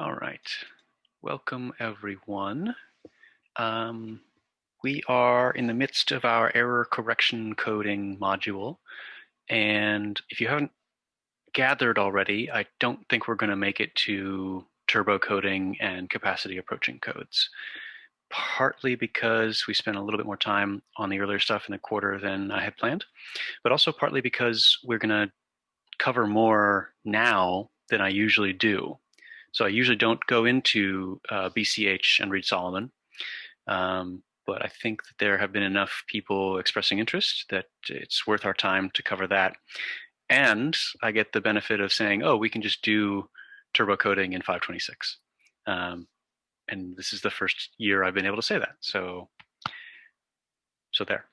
All right, welcome everyone. We are in the midst of our error correction coding module, and if you haven't gathered already, I don't think we're going to make it to turbo coding and capacity approaching codes, partly because we spent a little bit more time on the earlier stuff in the quarter than I had planned, but also partly because we're going to cover more now than I usually do. So I usually don't go into BCH and Reed-Solomon, but I think that there have been enough people expressing interest that it's worth our time to cover that. And I get the benefit of saying, oh, we can just do turbo coding in 526. And this is the first year I've been able to say that. So there.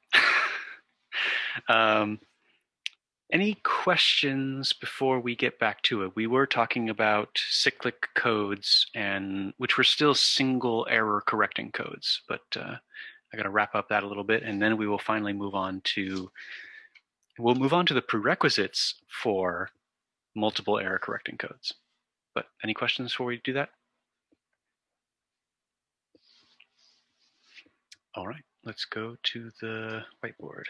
Any questions before we get back to it? We were talking about cyclic codes, and which were still single error correcting codes, but I got to wrap up that a little bit, and then we will finally move on to the prerequisites for multiple error correcting codes. But any questions before we do that? All right, let's go to the whiteboard.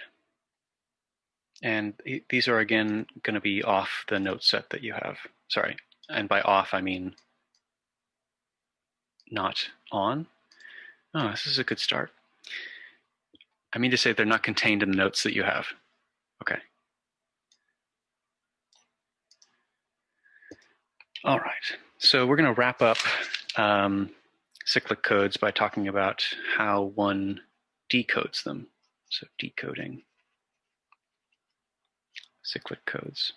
And these are, again, going to be off the note set that you have. Sorry, and by off, I mean not on. Oh, this is a good start. I mean to say they're not contained in the notes that you have. Okay. All right, so we're going to wrap up cyclic codes by talking about how one decodes them. So decoding cyclic codes.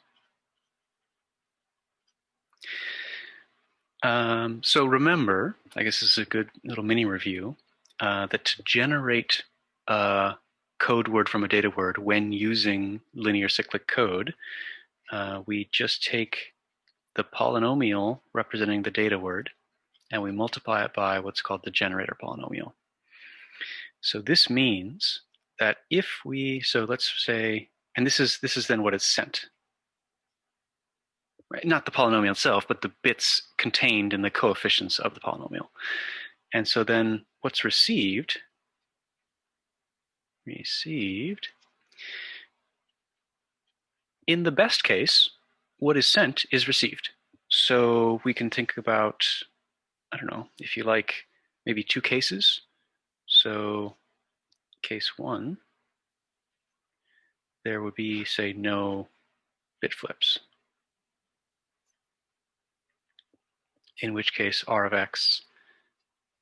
So remember, I guess this is a good little mini review, that to generate a code word from a data word when using linear cyclic code, we just take the polynomial representing the data word and we multiply it by what's called the generator polynomial. So this means that if we, so let's say, and this is then what is sent. Right? Not the polynomial itself, but the bits contained in the coefficients of the polynomial. And so then what's received, in the best case, what is sent is received. So we can think about, I don't know, if you like, maybe two cases. So case one, there would be, say, no bit flips, in which case R of x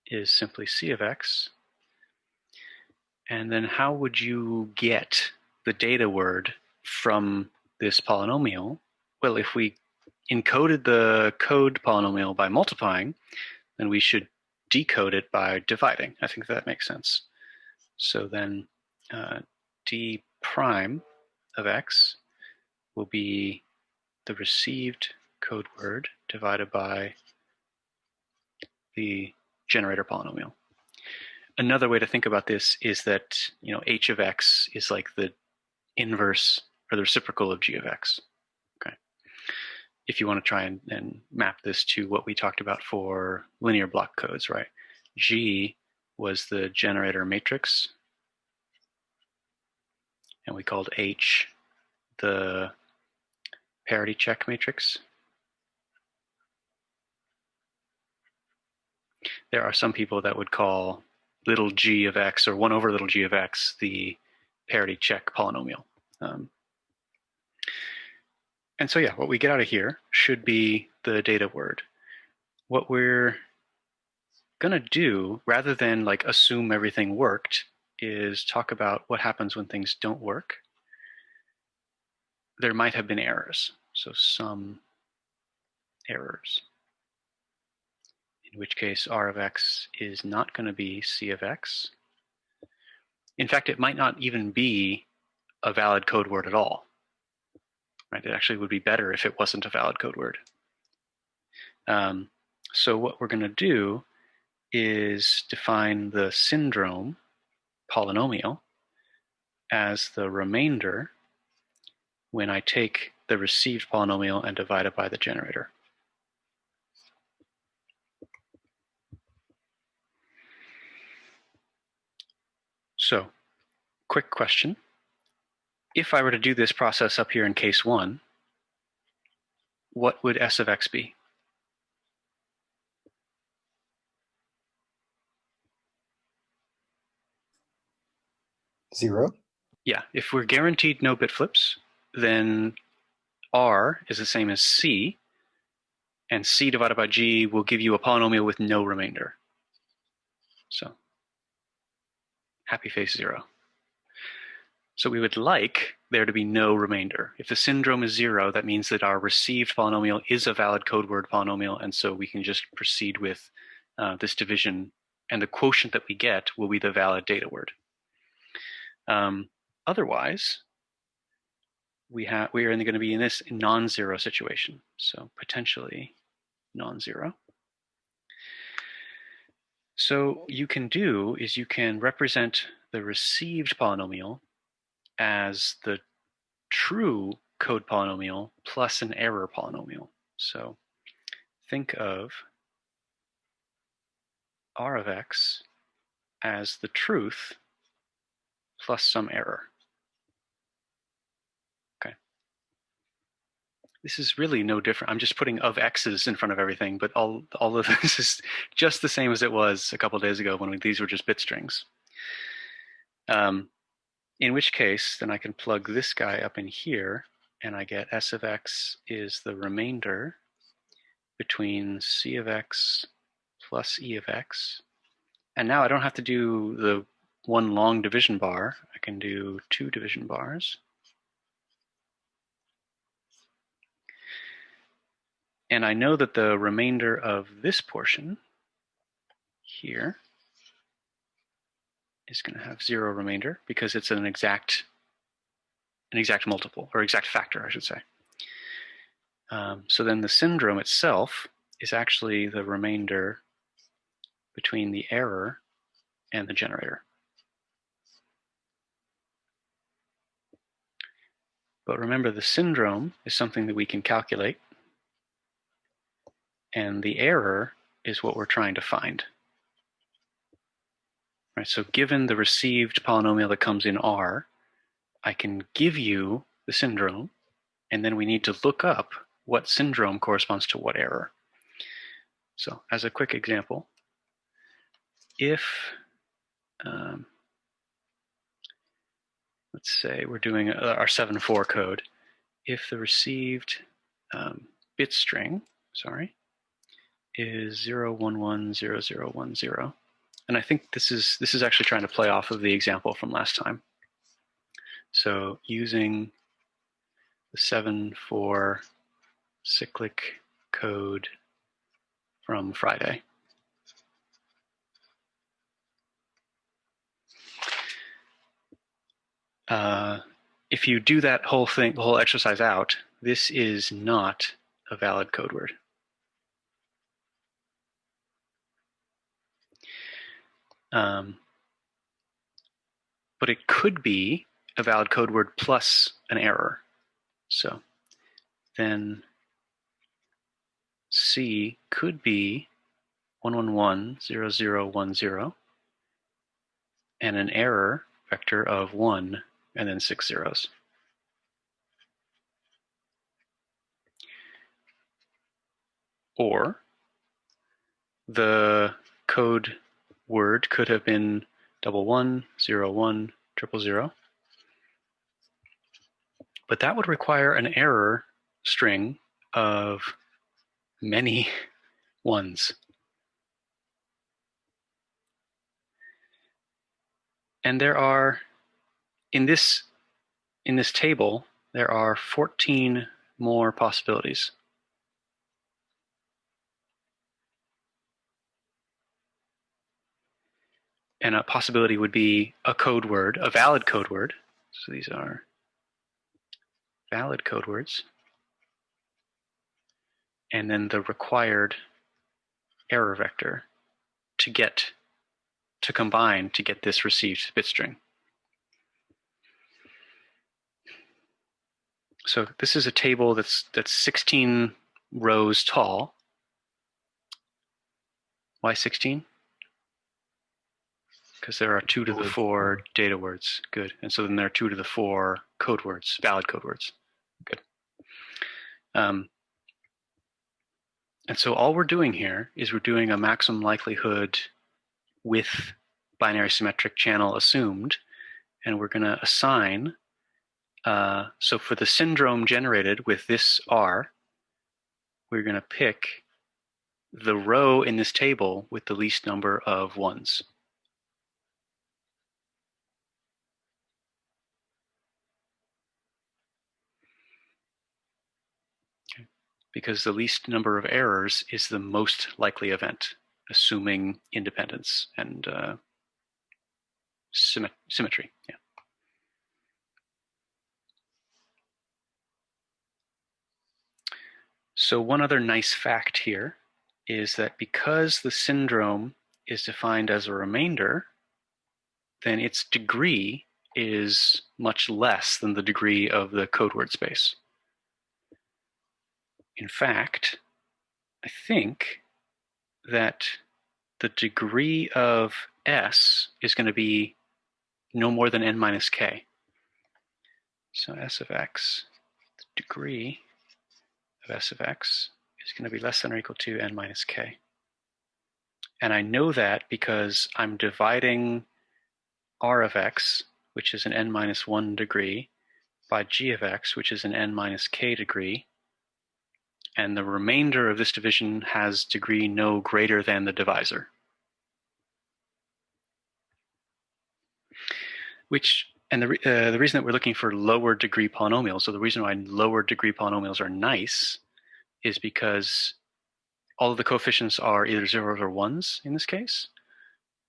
is simply C of x. And then how would you get the data word from this polynomial? Well, if we encoded the code polynomial by multiplying, then we should decode it by dividing. I think that makes sense. So then d prime of x will be the received code word divided by the generator polynomial. Another way to think about this is that, you know, h of x is like the inverse or the reciprocal of g of x. Okay. If you want to try and map this to what we talked about for linear block codes, right? G was the generator matrix, and we called H the parity check matrix. There are some people that would call little g of x, or 1 over little g of x, the parity check polynomial. And so yeah, what we get out of here should be the data word. What we're gonna do, rather than like assume everything worked, is talk about what happens when things don't work. There might have been errors, so some errors, in which case R of x is not going to be C of x. In fact, it might not even be a valid code word at all. Right? It actually would be better if it wasn't a valid code word. So what we're going to do is define the syndrome polynomial as the remainder when I take the received polynomial and divide it by the generator. So, quick question. If I were to do this process up here in case 1, what would S of x be? Zero. Yeah, if we're guaranteed no bit flips, then R is the same as C, and C divided by G will give you a polynomial with no remainder. So, happy face 0. So we would like there to be no remainder. If the syndrome is 0, that means that our received polynomial is a valid code word polynomial, and so we can just proceed with this division, and the quotient that we get will be the valid data word. Otherwise, we are going to be in this non-zero situation, so potentially non-zero. So you can do is you can represent the received polynomial as the true code polynomial plus an error polynomial. So think of R of x as the truth plus some error. Okay. This is really no different. I'm just putting of x's in front of everything, but all of this is just the same as it was a couple of days ago when these were just bit strings. In which case, then I can plug this guy up in here, and I get S of x is the remainder between C of x plus E of x. And now I don't have to do the one long division bar. I can do 2 division bars. And I know that the remainder of this portion here is going to have 0 remainder because it's an exact multiple, or exact factor, I should say. So then the syndrome itself is actually the remainder between the error and the generator. But remember, the syndrome is something that we can calculate, and the error is what we're trying to find. Right, so given the received polynomial that comes in R, I can give you the syndrome, and then we need to look up what syndrome corresponds to what error. So as a quick example, if, let's say we're doing our 7-4 code, if the received bit string, is 0110010, and I think this is actually trying to play off of the example from last time. So using the 7-4 cyclic code from Friday. If you do that whole thing, the whole exercise out, this is not a valid code word. But it could be a valid code word plus an error. So then C could be 1110010 and an error vector of 1 and then 6 zeros. Or the code word could have been 11010000, but that would require an error string of many ones. And there are, in this table, there are 14 more possibilities. And a possibility would be a code word, a valid code word. So these are valid code words. And then the required error vector to combine to get this received bit string. So this is a table that's 16 rows tall. Why 16? Because there are 2 to the 4 data words. Good. And so then there are 2 to the 4 code words, valid code words. Good. And so all we're doing here is we're doing a maximum likelihood with binary symmetric channel assumed, and we're going to assign, so for the syndrome generated with this R, we're going to pick the row in this table with the least number of ones. Okay. Because the least number of errors is the most likely event, assuming independence and symmetry. Yeah. So one other nice fact here is that because the syndrome is defined as a remainder, then its degree is much less than the degree of the code word space. In fact, I think that the degree of S is going to be no more than n minus k. So S of x, the degree of S of x is going to be less than or equal to n minus k. And I know that because I'm dividing R of x, which is an n minus 1 degree, by G of x, which is an n minus k degree, and the remainder of this division has degree no greater than the divisor. And the reason that we're looking for lower degree polynomials, so the reason why lower degree polynomials are nice, is because all of the coefficients are either zeros or ones in this case,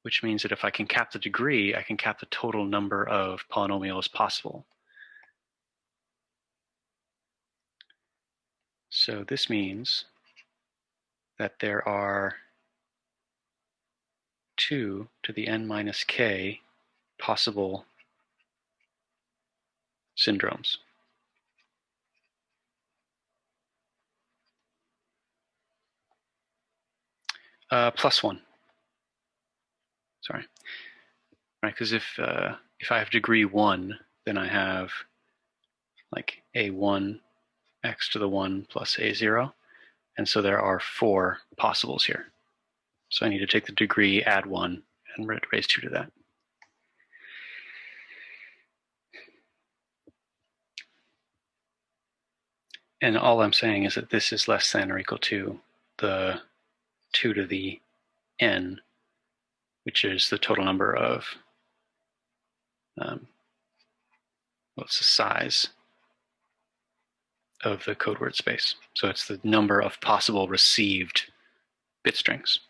which means that if I can cap the degree, I can cap the total number of polynomials possible. So this means that there are 2 to the n minus k possible syndromes. Plus 1. Sorry. Right, because if I have degree 1, then I have like a1 x to the 1 plus a0. And so there are 4 possibles here. So I need to take the degree, add 1, and raise 2 to that. And all I'm saying is that this is less than or equal to the 2 to the n, which is the total number of, what's the size of the code word space. So it's the number of possible received bit strings.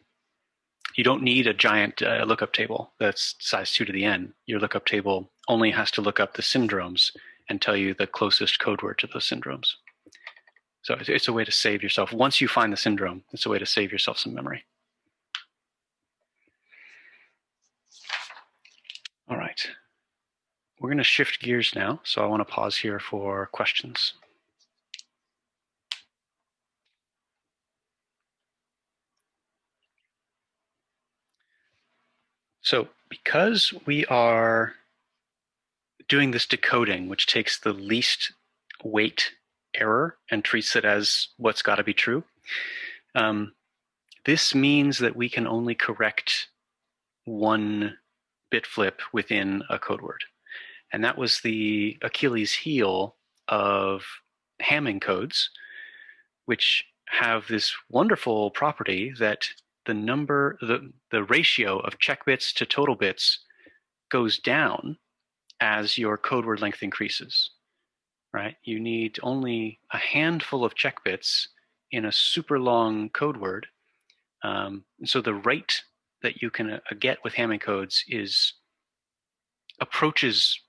You don't need a giant lookup table that's size 2 to the n. Your lookup table only has to look up the syndromes and tell you the closest code word to those syndromes. So it's a way to save yourself. Once you find the syndrome, it's a way to save yourself some memory. All right. We're going to shift gears now, so I want to pause here for questions. So because we are doing this decoding, which takes the least weight error and treats it as what's got to be true, this means that we can only correct one bit flip within a code word. And that was the Achilles heel of Hamming codes, which have this wonderful property that the ratio of check bits to total bits goes down as your code word length increases, right? You need only a handful of check bits in a super long code word. So the rate that you can get with Hamming codes approaches,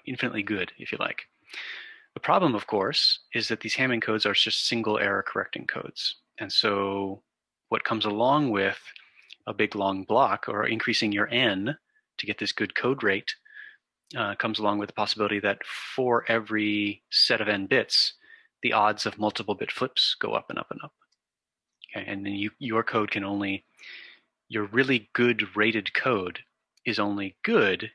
infinitely good, if you like. The problem, of course, is that these Hamming codes are just single error correcting codes. And so what comes along with a big long block or increasing your n to get this good code rate comes along with the possibility that for every set of n bits, the odds of multiple bit flips go up and up and up. Okay, and then your code can only, your really good rated code is only good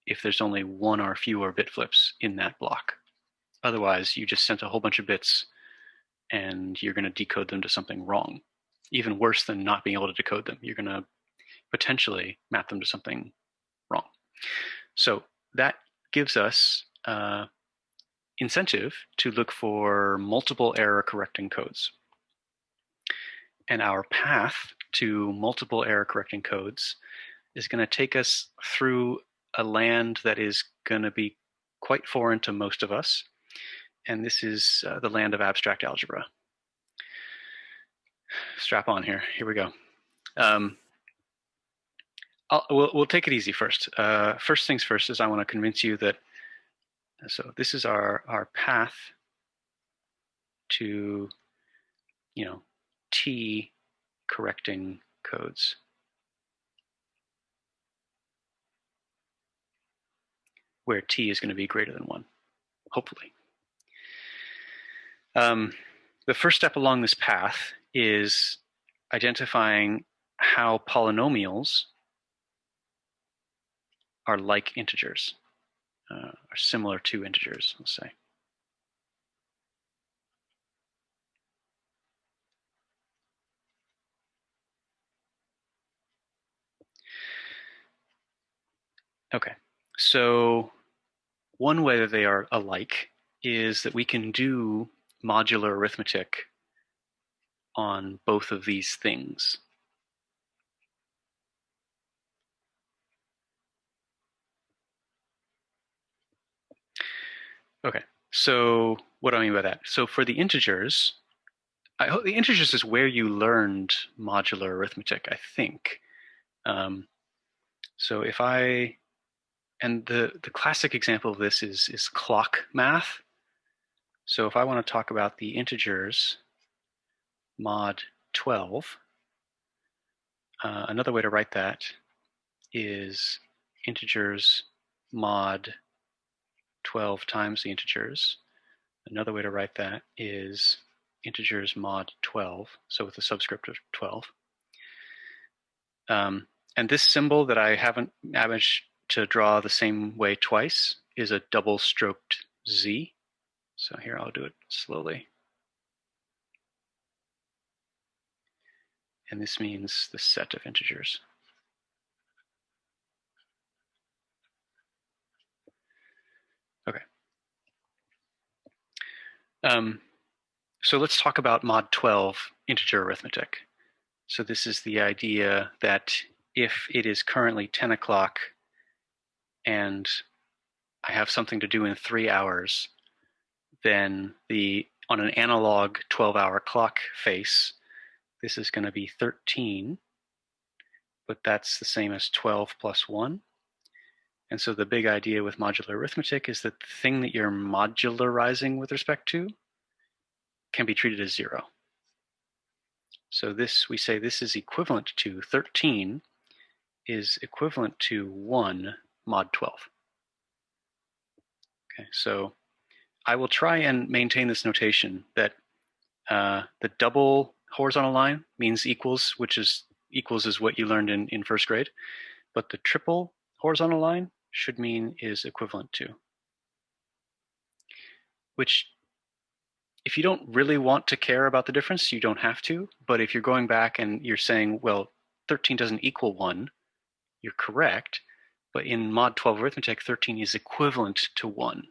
if there's only one or fewer bit flips in that block. Otherwise, you just sent a whole bunch of bits and you're going to decode them to something wrong. Even worse than not being able to decode them, you're going to potentially map them to something wrong. So that gives us incentive to look for multiple error correcting codes. And our path to multiple error correcting codes is going to take us through a land that is going to be quite foreign to most of us. And this is the land of abstract algebra. Strap on here. Here we go. We'll take it easy first. First things first is I want to convince you that, so this is our path to, T correcting codes. Where T is going to be greater than 1, hopefully. The first step along this path is identifying how polynomials are like integers, are similar to integers, let's say. Okay, so one way that they are alike is that we can do modular arithmetic on both of these things. Okay, so what do I mean by that? So for the integers, I hope the integers is where you learned modular arithmetic, I think. So if and the classic example of this is clock math. So if I want to talk about the integers mod 12, another way to write that is integers mod 12 times the integers. Another way to write that is integers mod 12, so with a subscript of 12. And this symbol that I haven't managed to draw the same way twice is a double stroked Z. So here I'll do it slowly. And this means the set of integers. Okay. So let's talk about mod 12 integer arithmetic. So this is the idea that if it is currently 10 o'clock and I have something to do in 3 hours, then on an analog 12-hour clock face, this is going to be 13, but that's the same as 12 plus 1. And so the big idea with modular arithmetic is that the thing that you're modularizing with respect to can be treated as 0. So we say this is equivalent to 13 is equivalent to 1 mod 12. Okay, so I will try and maintain this notation that the double horizontal line means equals, which is equals is what you learned in first grade, but the triple horizontal line should mean is equivalent to, which if you don't really want to care about the difference, you don't have to, but if you're going back and you're saying, well, 13 doesn't equal 1, you're correct, but in mod 12 arithmetic, 13 is equivalent to 1.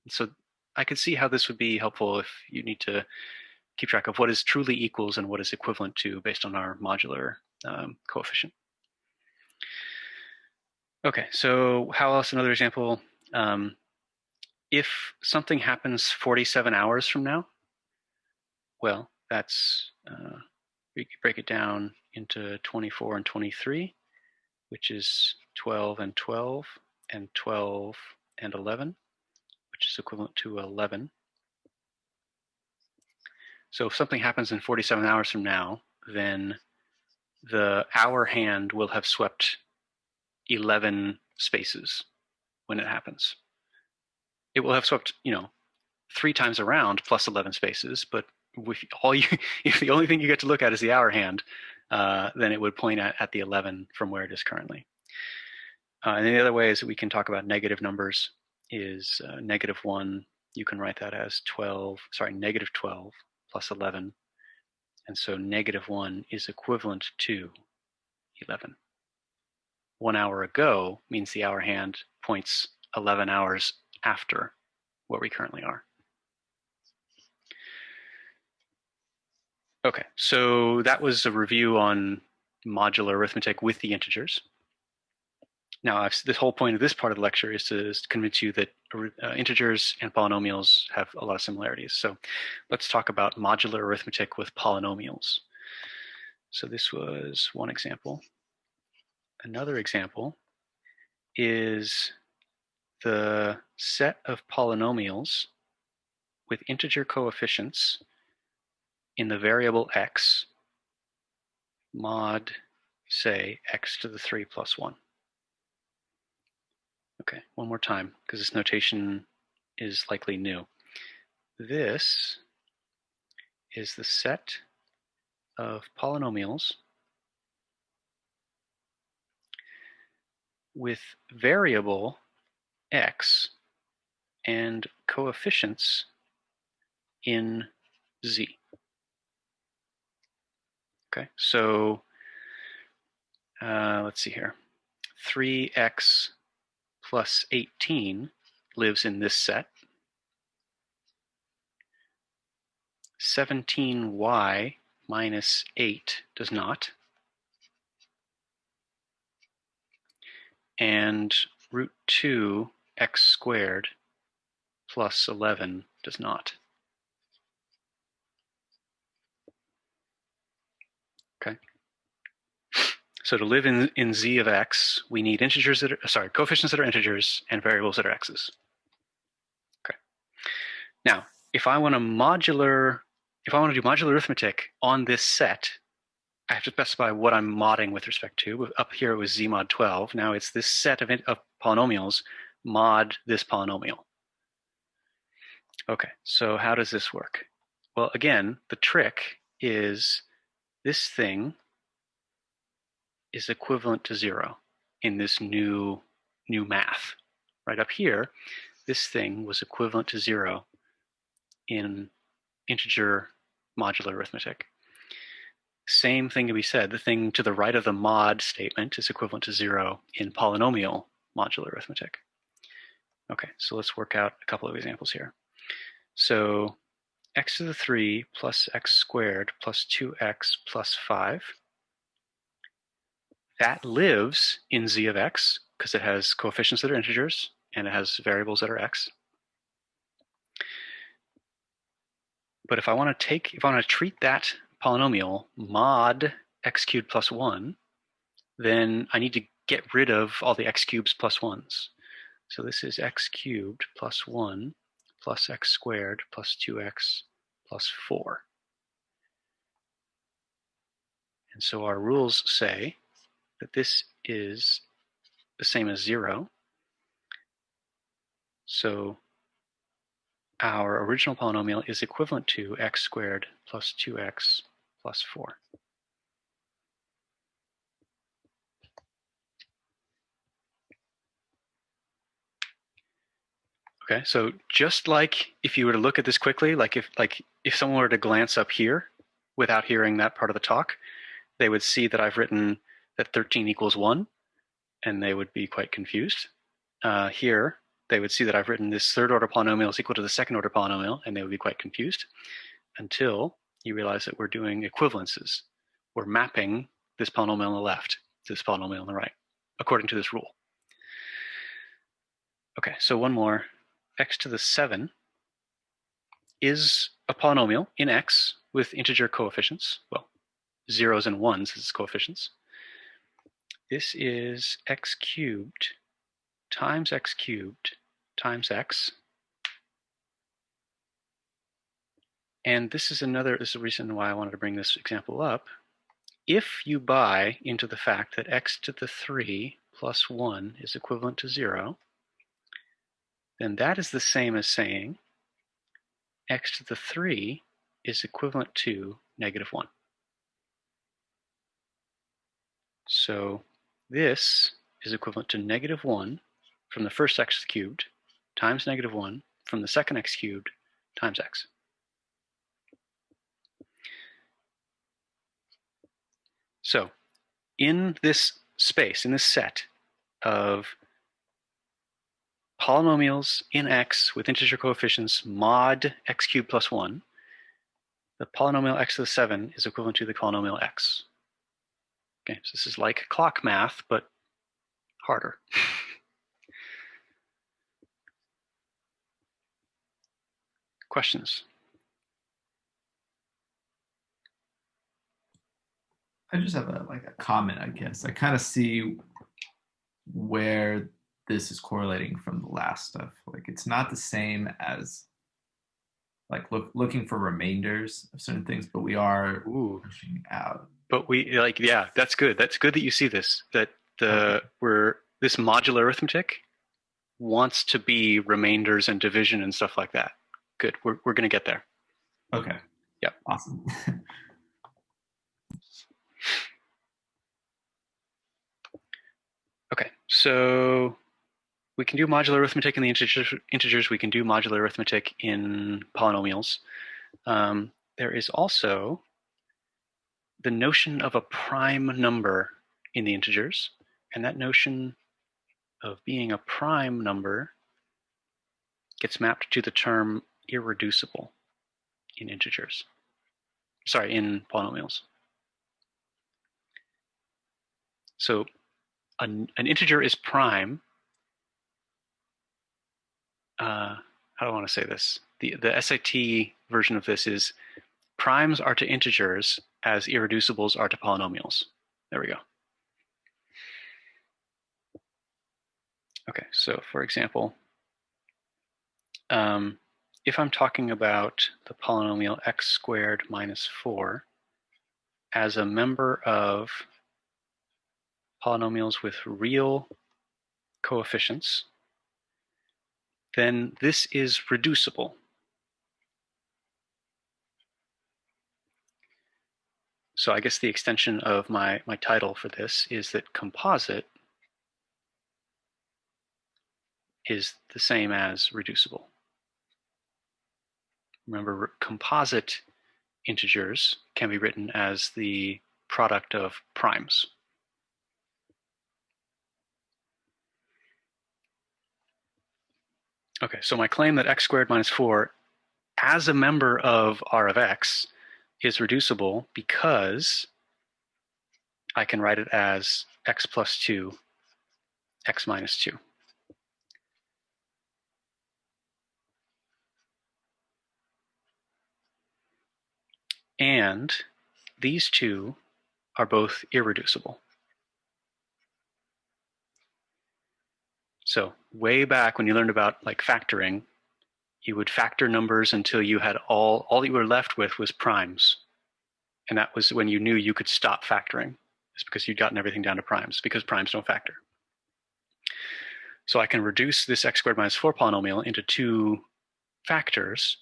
So I could see how this would be helpful if you need to keep track of what is truly equals and what is equivalent to based on our modular coefficient. Okay, so how else? Another example, if something happens 47 hours from now, well, that's, we could break it down into 24 and 23, which is 12 and 12, and 12 and 11, which is equivalent to 11. So if something happens in 47 hours from now, then the hour hand will have swept 11 spaces when it happens. It will have swept, 3 times around plus 11 spaces, but if the only thing you get to look at is the hour hand, then it would point at the 11 from where it is currently. And the other way is that we can talk about negative numbers is -1. You can write that as -12 plus 11. And so -1 is equivalent to 11. 1 hour ago means the hour hand points 11 hours after where we currently are. Okay, so that was a review on modular arithmetic with the integers. Now, the whole point of this part of the lecture is to convince you that integers and polynomials have a lot of similarities. So let's talk about modular arithmetic with polynomials. So this was one example. Another example is the set of polynomials with integer coefficients in the variable x mod, say, x to the 3 plus 1. Okay, one more time, because this notation is likely new. This is the set of polynomials with variable x and coefficients in z. Okay, so let's see here. 3x plus 18 lives in this set. 17y minus 8 does not. And root 2 x squared plus 11 does not. Okay. So to live in z of x, we need integers that are, coefficients that are integers and variables that are x's. Okay. Now, if I want to do modular arithmetic on this set, I have to specify what I'm modding with respect to. Up here it was z mod 12. Now it's this set of polynomials mod this polynomial. Okay, so how does this work? Well, again, the trick is this thing is equivalent to 0 in this new math. Right up here, this thing was equivalent to 0 in integer modular arithmetic. Same thing can be said. The thing to the right of the mod statement is equivalent to 0 in polynomial modular arithmetic. Okay, so let's work out a couple of examples here. So x to the 3 plus x squared plus 2x plus 5. That lives in z of x because it has coefficients that are integers and it has variables that are x. But if I want to treat that polynomial mod x cubed plus 1, then I need to get rid of all the x cubes plus 1s. So this is x cubed plus 1 plus x squared plus 2x plus 4. And so our rules say that this is the same as 0. So our original polynomial is equivalent to x squared plus 2x plus 4. Okay, so just like if you were to look at this quickly, like if someone were to glance up here without hearing that part of the talk, they would see that I've written that 13 equals 1, and they would be quite confused. Here, they would see that I've written this third order polynomial is equal to the second order polynomial, and they would be quite confused until you realize that we're doing equivalences. We're mapping this polynomial on the left to this polynomial on the right, according to this rule. Okay, so one more. X to the 7 is a polynomial in x with integer coefficients. Well, 0s and 1s as its coefficients. This is x cubed times x cubed times x. And this is a reason why I wanted to bring this example up. If you buy into the fact that x to the 3 plus 1 is equivalent to 0, then that is the same as saying x to the 3 is equivalent to -1. So this is equivalent to -1 from the first x cubed times -1 from the second x cubed times x. So in this space, in this set of polynomials in x with integer coefficients mod x cubed plus 1, the polynomial x to the 7 is equivalent to the polynomial x. Okay, so this is like clock math, but harder. Questions? I just have a comment, I guess. I kind of see where this is correlating from the last stuff. Like it's not the same as like looking for remainders of certain things, but we are pushing out. But we yeah, that's good. That's good that you see this. That Okay. this modular arithmetic wants to be remainders and division and stuff like that. Good. We're going to get there. Okay. Yep. Awesome. Okay. So we can do modular arithmetic in the integers. We can do modular arithmetic in polynomials. There is also the notion of a prime number in the integers, and that notion of being a prime number gets mapped to the term irreducible in integers. Sorry, in polynomials. So an integer is prime. How do I want to say this? The SAT version of this is primes are to integers as irreducibles are to polynomials. There we go. Okay, so for example, if I'm talking about the polynomial x squared minus 4 as a member of polynomials with real coefficients, then this is reducible. So I guess the extension of my title for this is that composite is the same as reducible. Remember, composite integers can be written as the product of primes. Okay, so my claim that x squared minus 4 as a member of R of x is reducible because I can write it as x plus 2, x minus 2. And these two are both irreducible. So way back when you learned about like factoring, you would factor numbers until you had all that you were left with was primes. And that was when you knew you could stop factoring. It's because you'd gotten everything down to primes, because primes don't factor. So I can reduce this x squared minus 4 polynomial into two factors,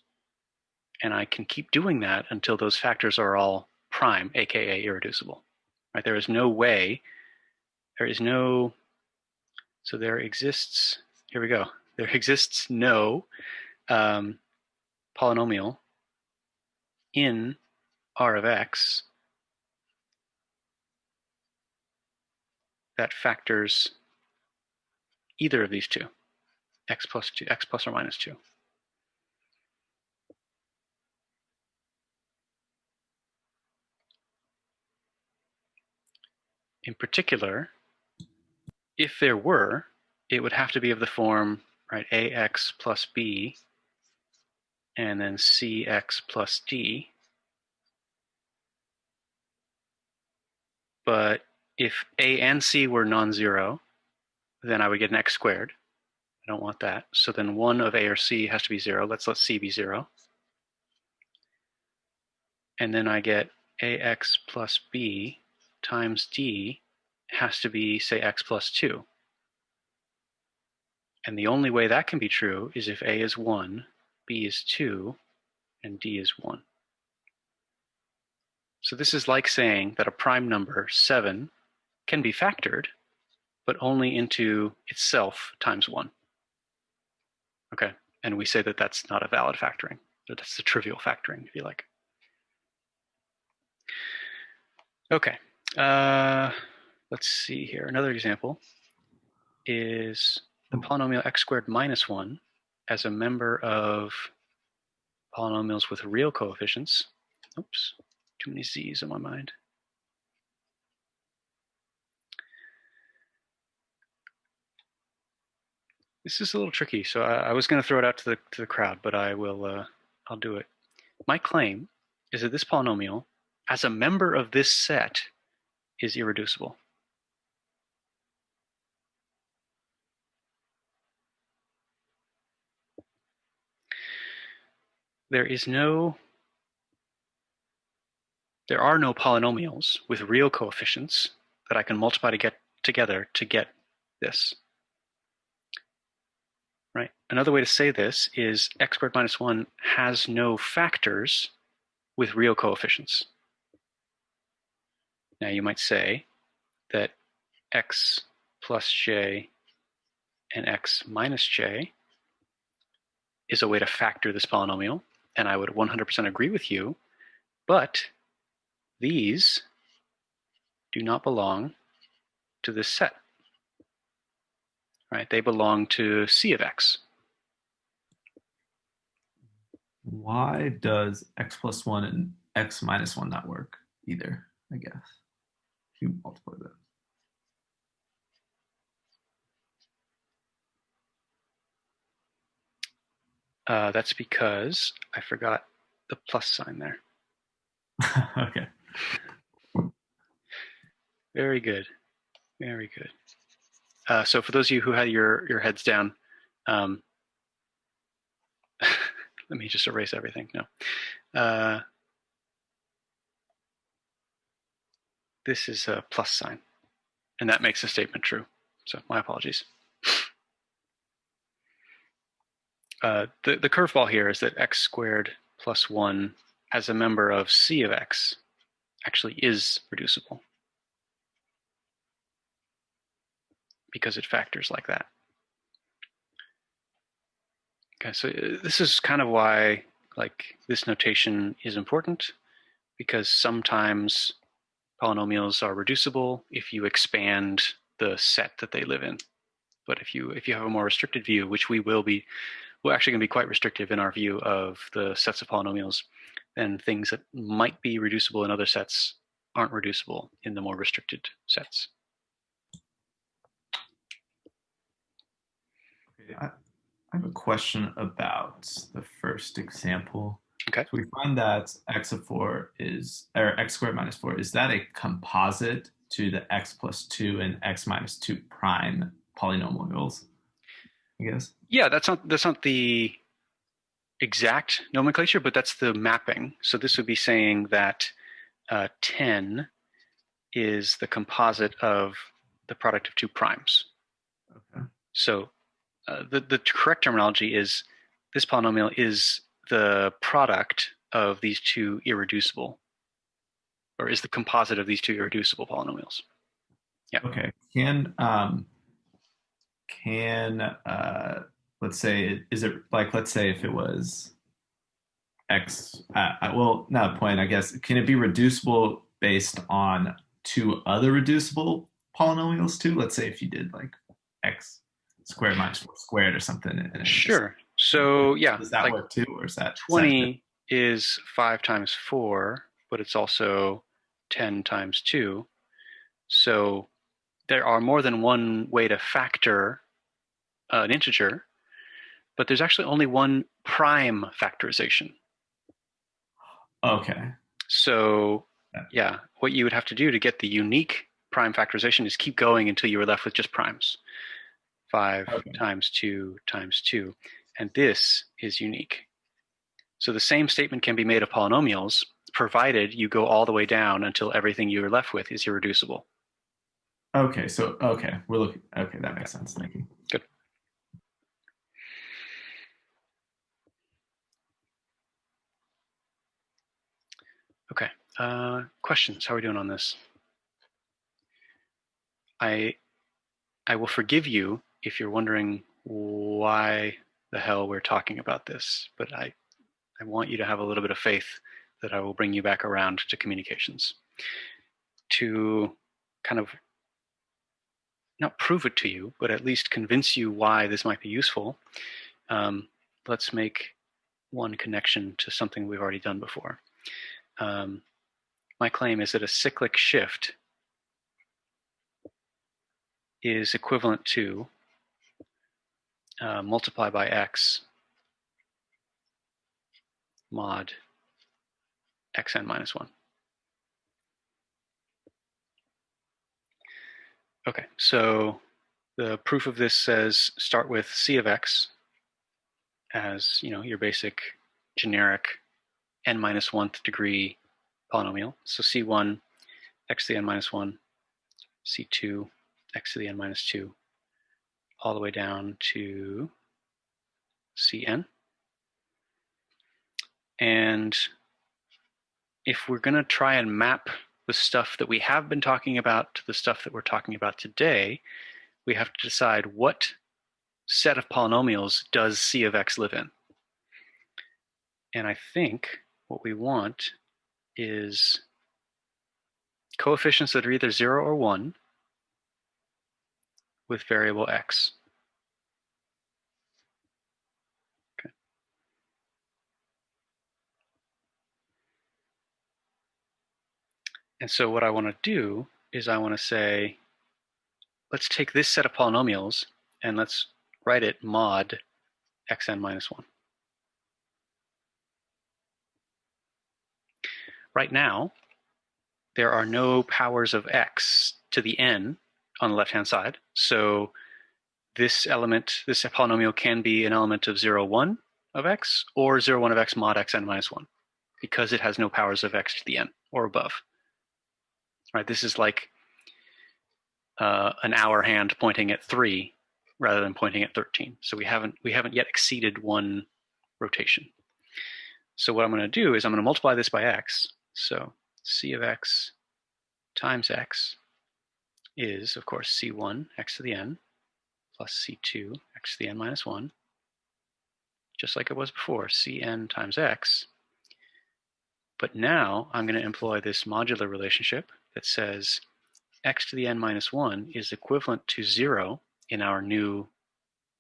and I can keep doing that until those factors are all prime, aka irreducible. Right? There is no way, there is no, so there exists, here we go, there exists no polynomial in R of x that factors either of these two, x plus or minus 2. In particular, if there were, it would have to be of the form, right, ax plus b and then cx plus d. But if a and c were non-zero, then I would get an x squared. I don't want that. So then one of a or c has to be 0. Let's let c be 0. And then I get ax plus b times d has to be, say, x plus 2. And the only way that can be true is if a is 1, b is 2, and d is 1. So this is like saying that a prime number, 7, can be factored, but only into itself times 1. Okay, and we say that that's not a valid factoring, that that's the trivial factoring, if you like. Okay, let's see here. Another example is the polynomial x squared minus 1 as a member of polynomials with real coefficients. Oops, too many z's in my mind. This is a little tricky, so I was going to throw it out to the crowd, but I will. I'll do it. My claim is that this polynomial, as a member of this set, is irreducible. There are no polynomials with real coefficients that I can multiply to get together to get this. Right? Another way to say this is x squared minus 1 has no factors with real coefficients. Now you might say that x plus j and x minus j is a way to factor this polynomial, and I would 100% agree with you, but these do not belong to this set. Right? They belong to C of x. Why does x plus 1 and x minus 1 not work either, I guess? If you multiply that. That's because I forgot the plus sign there. Okay. Very good. Very good. So for those of you who had your heads down, let me just erase everything. No. This is a plus sign, and that makes the statement true. So my apologies. The curveball here is that x squared plus 1 as a member of C of x actually is reducible because it factors like that. Okay, so this is kind of why this notation is important, because sometimes polynomials are reducible if you expand the set that they live in. But if you have a more restricted view, which we're actually going to be quite restrictive in our view of the sets of polynomials, then things that might be reducible in other sets aren't reducible in the more restricted sets. Okay, I have a question about the first example. Okay. So we find that x of 4 is, or x squared minus 4, is that a composite to the x plus 2 and x minus 2 prime polynomials, I guess? Yeah, that's not the exact nomenclature, but that's the mapping. So this would be saying that 10 is the composite of the product of two primes. Okay. So the correct terminology is this polynomial is the product of these two irreducible, or is the composite of these two irreducible polynomials. Yeah. Okay. Let's say, is it like, let's say if it was x, well, not a point, I guess, can it be reducible based on two other reducible polynomials too? Let's say if you did like x squared minus 4 squared or something. And sure. So yeah. Does that work too, or is that 20 is 5 times 4, but it's also 10 times 2. So there are more than one way to factor an integer, but there's actually only one prime factorization. Okay. So yeah, what you would have to do to get the unique prime factorization is keep going until you were left with just primes. 5 times 2 times 2. And this is unique. So the same statement can be made of polynomials, provided you go all the way down until everything you're left with is irreducible. Okay, so, we're looking, okay, that makes sense. Thank you. Good. Okay, questions? How are we doing on this? I I will forgive you if you're wondering why the hell we're talking about this, but I want you to have a little bit of faith that I will bring you back around to communications. To kind of not prove it to you, but at least convince you why this might be useful, let's make one connection to something we've already done before. My claim is that a cyclic shift is equivalent to multiply by x mod xn minus 1. Okay, so the proof of this says start with c of x as your basic generic n minus 1th degree polynomial. So c1 x to the n minus 1, c2 x to the n minus 2, all the way down to cn. And if we're going to try and map the stuff that we have been talking about to the stuff that we're talking about today, we have to decide what set of polynomials does c of x live in. And I think what we want is coefficients that are either 0 or 1 with variable x. Okay. And so what I want to do is I want to say, let's take this set of polynomials and let's write it mod xn minus 1. Right now, there are no powers of x to the n on the left-hand side. So this element, this polynomial can be an element of 0, 1 of x or 0, 1 of x mod xn minus 1 because it has no powers of x to the n or above. Right, this is like an hour hand pointing at 3 rather than pointing at 13. So we haven't yet exceeded one rotation. So what I'm going to do is I'm going to multiply this by x. So c of x times x is, of course, c1 x to the n plus c2 x to the n minus 1, just like it was before, cn times x. But now I'm going to employ this modular relationship that says x to the n minus 1 is equivalent to 0 in our new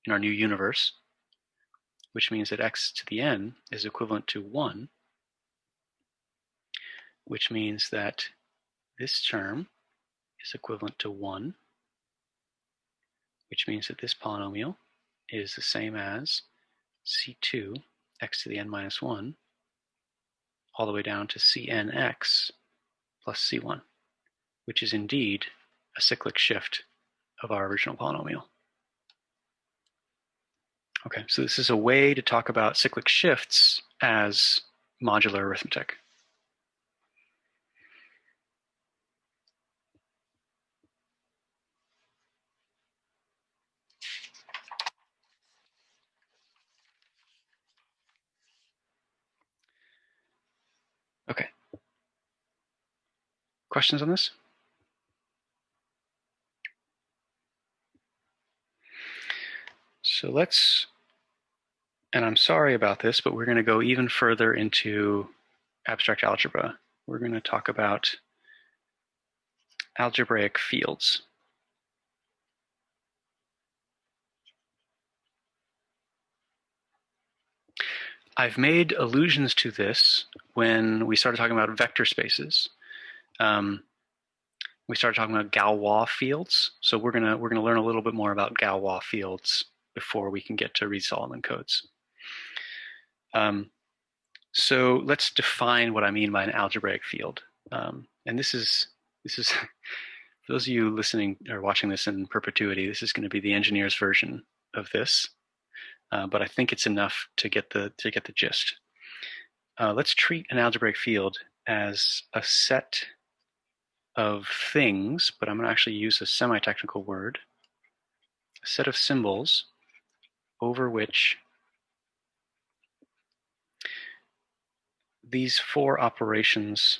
universe, which means that x to the n is equivalent to 1, which means that this term is equivalent to 1, which means that this polynomial is the same as c2 x to the n minus 1 all the way down to cnx plus c1, which is indeed a cyclic shift of our original polynomial. Okay, so this is a way to talk about cyclic shifts as modular arithmetic. Okay. Questions on this? So let's, and I'm sorry about this, but we're going to go even further into abstract algebra. We're going to talk about algebraic fields. I've made allusions to this when we started talking about vector spaces. We started talking about Galois fields, so we're gonna learn a little bit more about Galois fields before we can get to Reed-Solomon codes. So let's define what I mean by an algebraic field. And this is for those of you listening or watching this in perpetuity, this is going to be the engineer's version of this, but I think it's enough to get the gist. Let's treat an algebraic field as a set of things, but I'm going to actually use a semi-technical word, a set of symbols over which these four operations,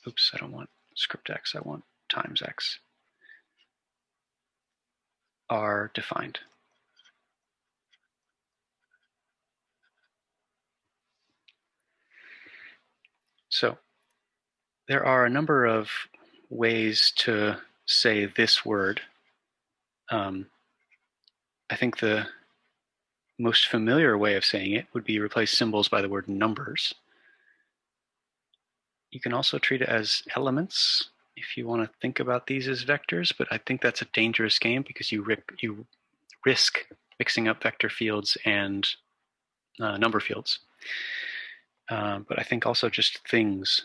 oops, I don't want script x, I want times x. are defined. So there are a number of ways to say this word. I think the most familiar way of saying it would be replace symbols by the word numbers. You can also treat it as elements if you want to think about these as vectors, but I think that's a dangerous game because you risk mixing up vector fields and number fields. But I think also just things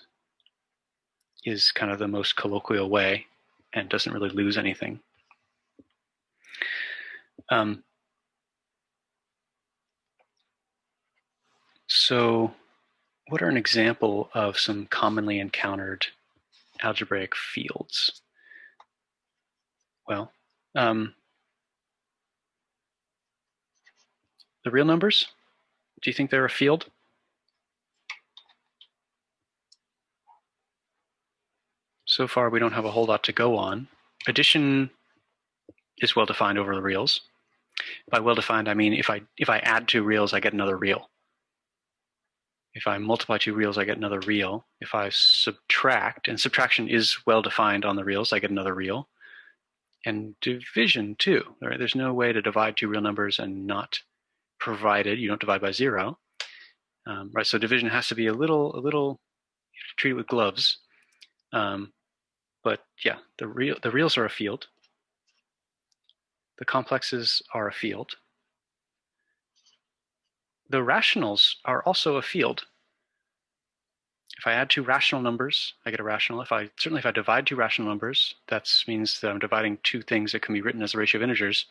is kind of the most colloquial way and doesn't really lose anything. So what are an example of some commonly encountered algebraic fields? Well, the real numbers, do you think they're a field? So far, we don't have a whole lot to go on. Addition is well-defined over the reals. By well-defined, I mean if I add two reals, I get another real. If I multiply two reals, I get another real. If I subtract, and subtraction is well-defined on the reals, I get another real. And division, too. Right? There's no way to divide two real numbers and not, provided you don't divide by 0. Right, so division has to be a little treated with gloves. But yeah, the reals are a field. The complexes are a field. The rationals are also a field. If I add two rational numbers, I get a rational. If I divide two rational numbers, that means that I'm dividing two things that can be written as a ratio of integers.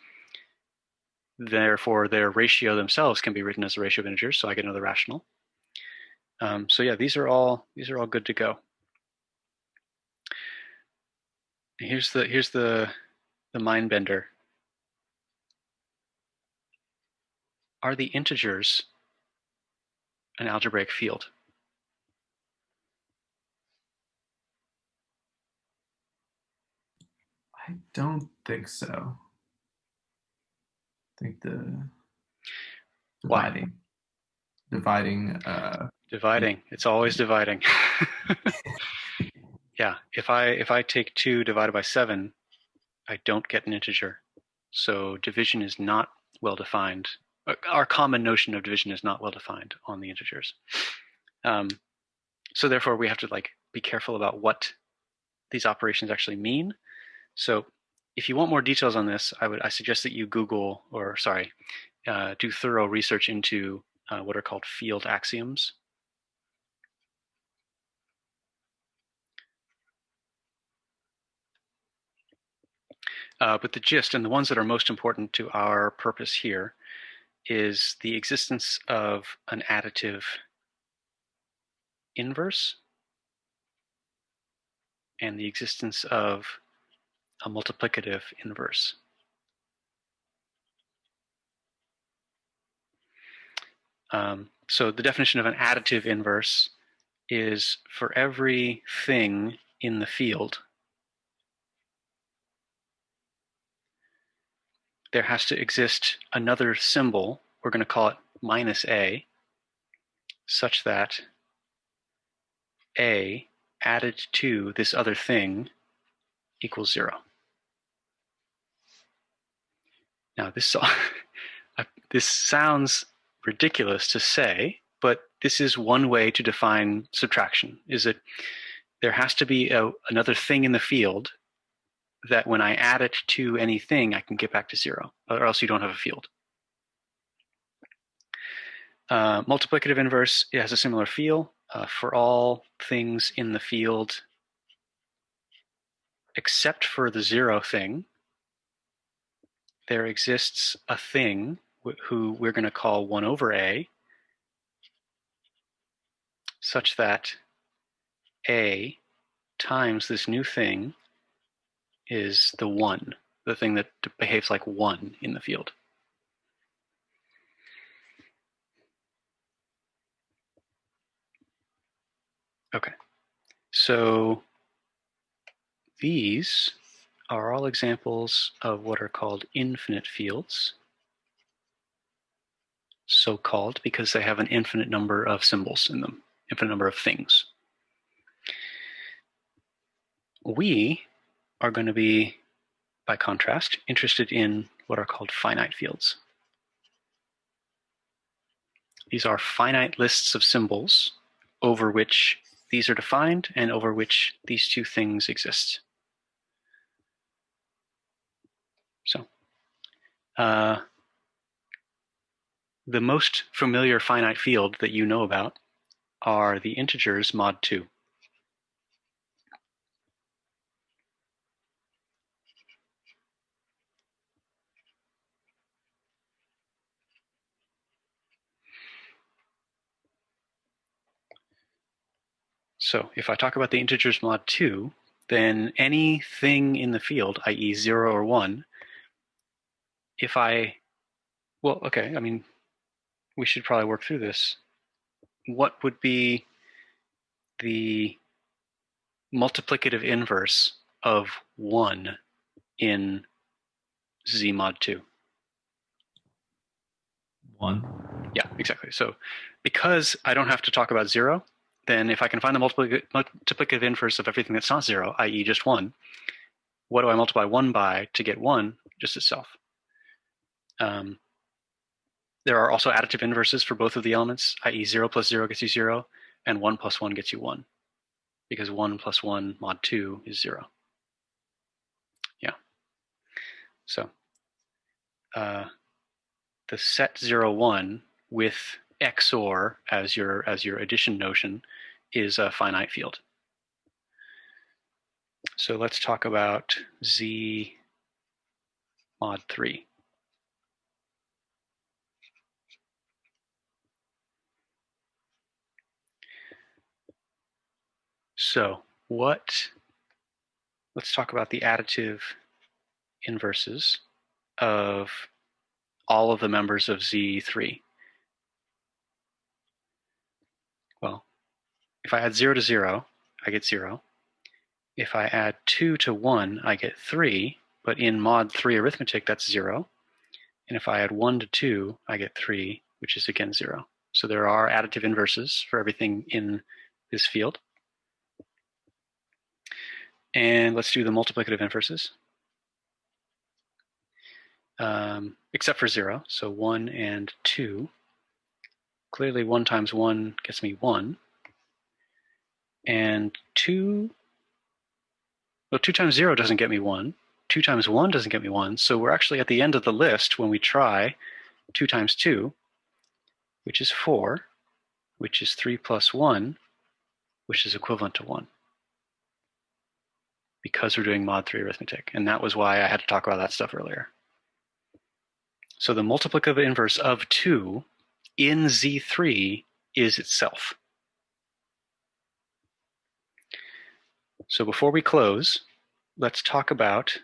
Therefore, their ratio themselves can be written as a ratio of integers, so I get another rational. So yeah, these are all good to go. Here's the mind bender. Are the integers an algebraic field? I don't think so. I think the dividing. Why? Dividing. It's always dividing. Yeah, if I take 2 divided by 7, I don't get an integer. So division is not well defined. Our common notion of division is not well defined on the integers. So therefore, we have to be careful about what these operations actually mean. So if you want more details on this, I suggest that you Google, or sorry, do thorough research into what are called field axioms. But the gist, and the ones that are most important to our purpose here, is the existence of an additive inverse and the existence of a multiplicative inverse. So the definition of an additive inverse is for every thing in the field, there has to exist another symbol, we're going to call it minus a, such that a added to this other thing equals 0. Now this sounds ridiculous to say, but this is one way to define subtraction, is that there has to be another thing in the field that when I add it to anything, I can get back to 0, or else you don't have a field. Multiplicative inverse, it has a similar feel. For all things in the field except for the 0 thing, there exists a thing who we're going to call 1 over a, such that a times this new thing is the 1, the thing that behaves like 1 in the field. Okay, so these are all examples of what are called infinite fields, so-called because they have an infinite number of symbols in them, infinite number of things. We are going to be, by contrast, interested in what are called finite fields. These are finite lists of symbols over which these are defined and over which these two things exist. So, the most familiar finite field that you know about are the integers mod 2. So if I talk about the integers mod 2, then anything in the field, i.e. 0 or 1, if I, well, okay, I mean, we should probably work through this. What would be the multiplicative inverse of 1 in Z mod 2? 1. Yeah, exactly. So because I don't have to talk about 0, then if I can find the multiplicative inverse of everything that's not 0, i.e. just 1, what do I multiply 1 by to get 1? Just itself. There are also additive inverses for both of the elements, i.e. 0 plus 0 gets you 0, and 1 plus 1 gets you 1, because 1 plus 1 mod 2 is 0. Yeah. So the set 0, 1 with XOR as your addition notion is a finite field. So let's talk about Z mod 3. So let's talk about the additive inverses of all of the members of Z3. Well, if I add 0 to 0, I get 0. If I add 2 to 1, I get 3, but in mod 3 arithmetic, that's 0. And if I add 1 to 2, I get 3, which is again 0. So there are additive inverses for everything in this field. And let's do the multiplicative inverses. Except for 0, so 1 and 2. Clearly 1 times 1 gets me 1. And 2 times 0 doesn't get me 1. 2 times 1 doesn't get me 1. So we're actually at the end of the list when we try 2 times 2, which is 4, which is 3 plus 1, which is equivalent to 1. Because we're doing mod 3 arithmetic. And that was why I had to talk about that stuff earlier. So the multiplicative inverse of 2 in Z3 is itself. So before we close, let's talk about,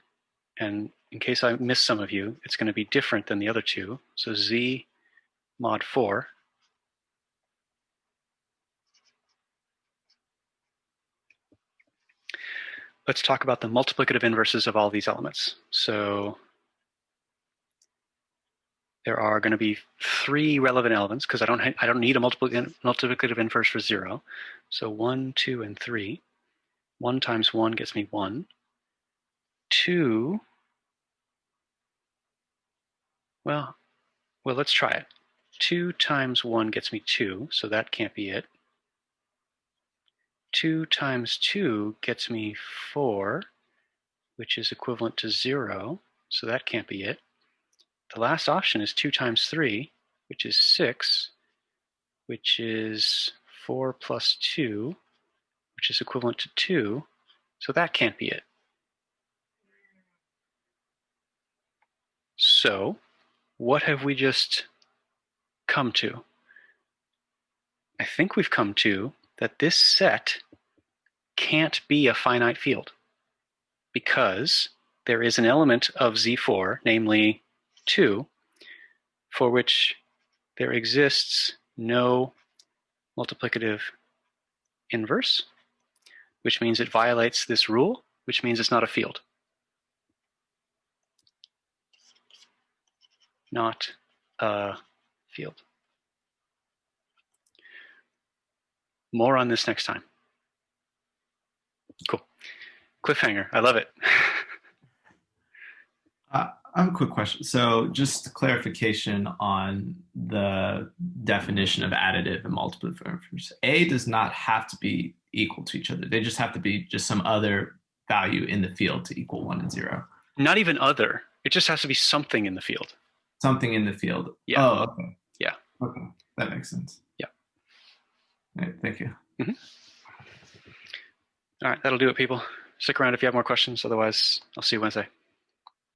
and in case I miss some of you, it's going to be different than the other two. So Z mod 4. Let's talk about the multiplicative inverses of all these elements. So there are going to be 3 relevant elements because I don't need a multiplicative inverse for 0. So 1, 2, and 3. 1 times 1 gets me 1. 2, well, let's try it. 2 times 1 gets me 2, so that can't be it. 2 times 2 gets me 4, which is equivalent to 0, so that can't be it. The last option is 2 times 3, which is 6, which is 4 plus 2, which is equivalent to 2, so that can't be it. So what have we just come to? I think we've come to that this set can't be a finite field because there is an element of Z4, namely 2, for which there exists no multiplicative inverse, which means it violates this rule, which means it's not a field. not a field. More on this next time. Cool. Cliffhanger. I love it. I have a quick question. So just clarification on the definition of additive and multiplicative inverses. A does not have to be equal to each other. They just have to be just some other value in the field to equal 1 and 0. Not even other. It just has to be something in the field. Something in the field. Yeah. Oh, okay. Yeah. Okay. That makes sense. Yeah. All right, thank you. Mm-hmm. All right, that'll do it, people. Stick around if you have more questions. Otherwise, I'll see you Wednesday.